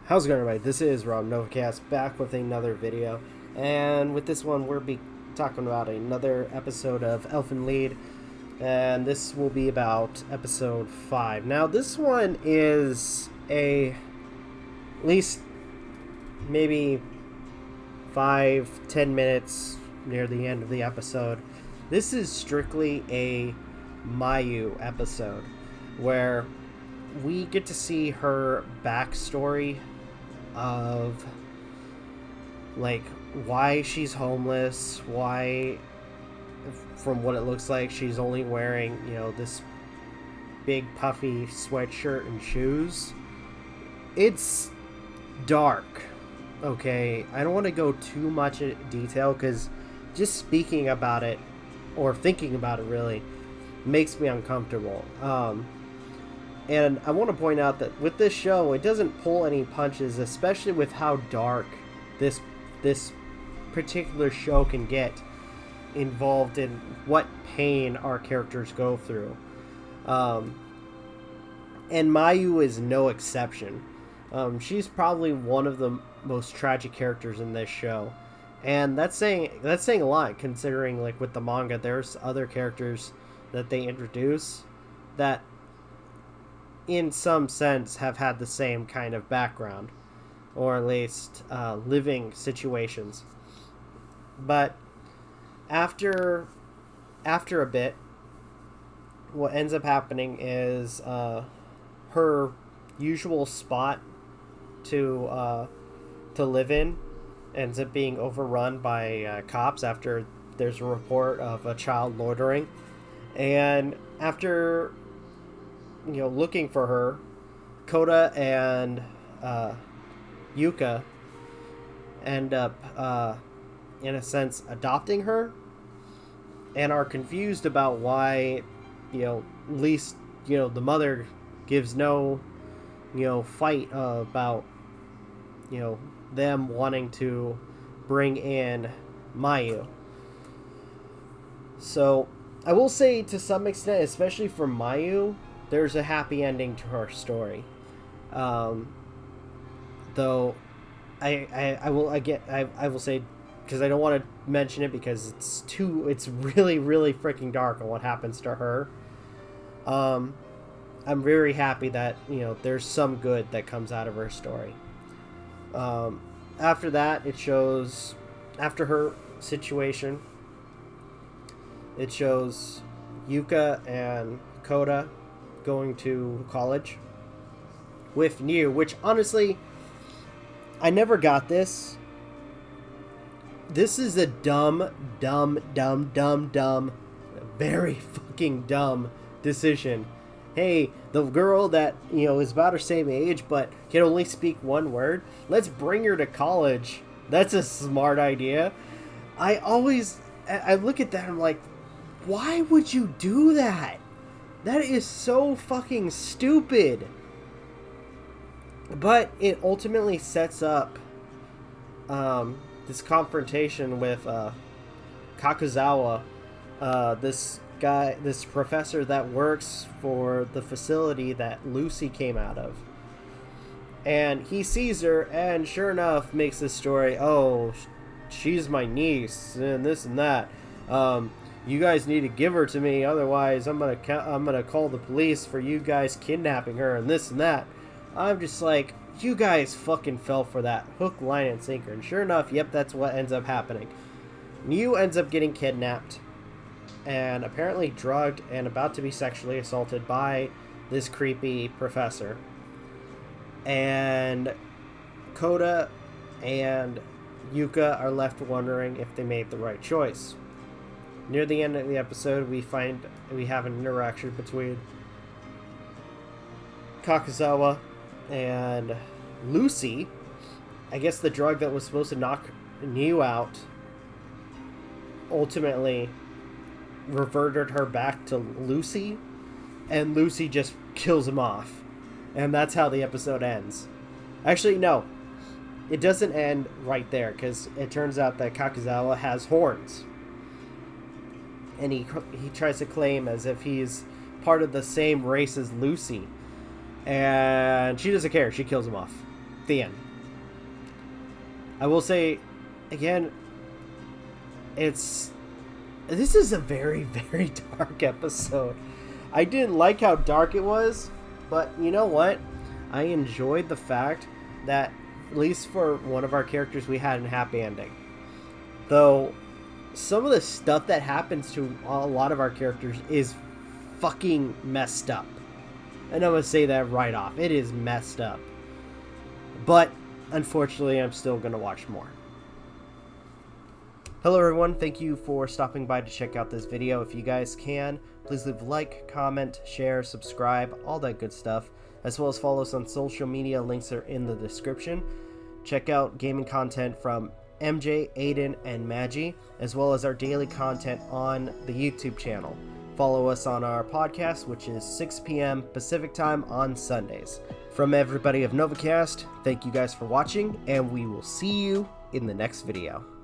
How's it going, everybody? This is Novakast back with another video, and with this one we'll be talking about another episode of Elfen Lied, and this will be about episode 5. Now this one is at least maybe 5-10 minutes near the end of the episode. This is strictly a Mayu episode where we get to see her backstory of like why she's homeless, why from what it looks like she's only wearing, this big puffy sweatshirt and shoes. It's dark. Okay, I don't want to go too much in detail because just speaking about it or thinking about it really makes me uncomfortable. And I want to point out that with this show, it doesn't pull any punches, especially with how dark this particular show can get involved in what pain our characters go through. And Mayu is no exception. She's probably one of the most tragic characters in this show. And that's saying a lot, considering like with the manga, there's other characters that they introduce that in some sense have had the same kind of background, or at least living situations. But after a bit, what ends up happening is her usual spot to live in ends up being overrun by cops after there's a report of a child loitering. And after looking for her, Koda and Yuka end up in a sense adopting her, and are confused about why at least the mother gives no fight about them wanting to bring in Mayu. So I will say, to some extent, especially for Mayu, there's a happy ending to her story. Though I will say, because I don't want to mention it because it's really, really freaking dark on what happens to her. I'm very happy that there's some good that comes out of her story. After that, it shows, after her situation, it shows Yuka and Koda going to college with Niu, which honestly, I never got this. This is a dumb, very fucking dumb decision. Hey, the girl that, is about her same age but can only speak one word, let's bring her to college. That's a smart idea. I look at that and I'm like, why would you do that? That is so fucking stupid. But it ultimately sets up this confrontation with Kakuzawa, this professor that works for the facility that Lucy came out of. And he sees her and sure enough makes this story, oh, she's my niece and this and that. You guys need to give her to me, otherwise I'm gonna call the police for you guys kidnapping her and this and that. I'm just like, you guys fucking fell for that hook, line, and sinker. And sure enough, yep, that's what ends up happening. Niu ends up getting kidnapped and apparently drugged and about to be sexually assaulted by this creepy professor. And Koda and Yuka are left wondering if they made the right choice. Near the end of the episode, we have an interaction between Kakuzawa and Lucy. I guess the drug that was supposed to knock Niu out ultimately reverted her back to Lucy, and Lucy just kills him off. And that's how the episode ends. Actually, no. It doesn't end right there, because it turns out that Kakuzawa has horns. And he tries to claim as if he's part of the same race as Lucy. And she doesn't care. She kills him off. The end. I will say, again, this is a very, very dark episode. I didn't like how dark it was, but you know what? I enjoyed the fact that, at least for one of our characters, we had a happy ending. Though, some of the stuff that happens to a lot of our characters is fucking messed up. And I'm going to say that right off. It is messed up. But, unfortunately, I'm still going to watch more. Hello everyone, thank you for stopping by to check out this video. If you guys can, please leave a like, comment, share, subscribe, all that good stuff, as well as follow us on social media. Links are in the description. Check out gaming content from MJ, Aden, and Magi, as well as our daily content on the YouTube channel. Follow us on our podcast, which is 6 p.m. Pacific time on Sundays. From everybody of Novakast, thank you guys for watching, and we will see you in the next video.